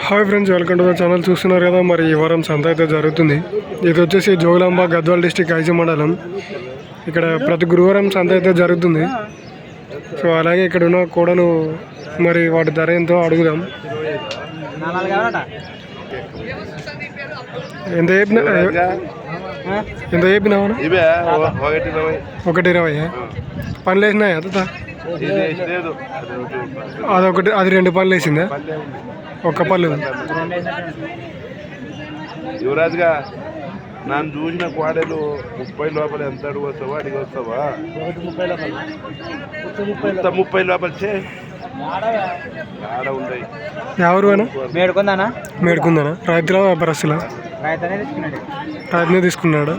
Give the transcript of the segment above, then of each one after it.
Hi friends, welcome to the channel. చూస్తున్నారు కదా, మరి ఈ వారం సంత అయితే జరుగుతుంది. ఇది వచ్చేసి జోగులాంబ గద్వాల్ డిస్టిక్ ఐజీ మండలం. ఇక్కడ ప్రతి గురువారం సంత అయితే జరుగుతుంది. సో అలాగే ఇక్కడ ఉన్న కోడలు మరి వాటి ధర ఎంతో అడుగుదాం. ఎంత చెప్పినావు? 120. పనులు వేసినాయా? అదొకటి, అది 2 పనులు వేసిందా? ఒక్క పళ్ళు. యువరాజ్గా నన్ను చూసిన కోడలు 30 లోపల ఎంత అడుగు వస్తావా? అడిగి వస్తావా? 30 లోపల ఆడ ఉంటాయి. ఎవరు మేడుకుందానా? రైతుల వ్యాపారస్తులా? రైతునే తీసుకున్నాడు.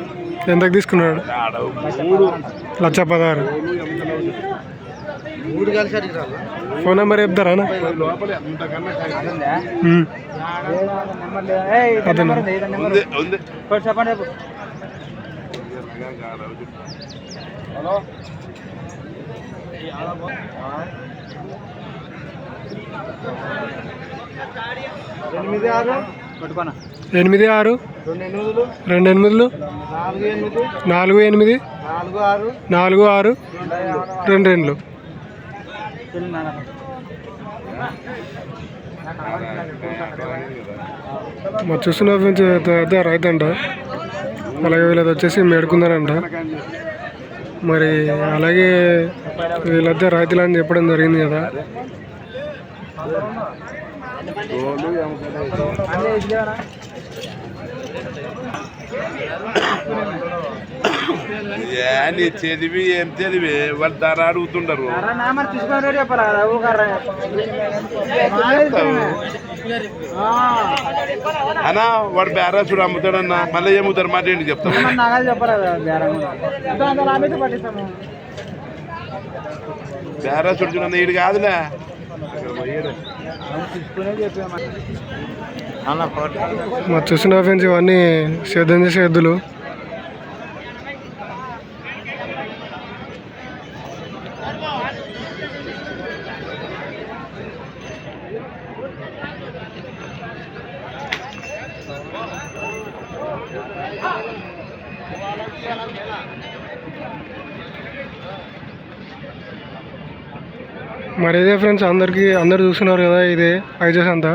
ఎంతకు తీసుకున్నాడు? 1,16,000. ఫోన్ నెంబర్ చెప్తారా? ఎనిమిది 6 2 8 4 8 4 6 2 2. మా చూస్తున్న అయితే రైతు అంట. అలాగే వీళ్ళది వచ్చేసి మేడుకుందనంట. మరి అలాగే వీళ్ళైతే రైతులు అని చెప్పడం జరిగింది కదా. నీ తెలివి ఏం తెలివి? వాళ్ళు ధర అడుగుతుంటారు. అన్నా వాడు బేరాసుడు అమ్ముతాడన్నా, మళ్ళీ ఏముతారు మాట ఏంటి చెప్తాను. బేరాసుడు చూడన్న ఈడు కాదులే. మా చూసిన ఫ్రెండ్స్ ఇవన్నీ సేద్యం చేసే ఎద్దులు. మరి ఇదే ఫ్రెండ్స్, అందరు చూస్తున్నారు కదా, ఇదే ఐజీ సంత.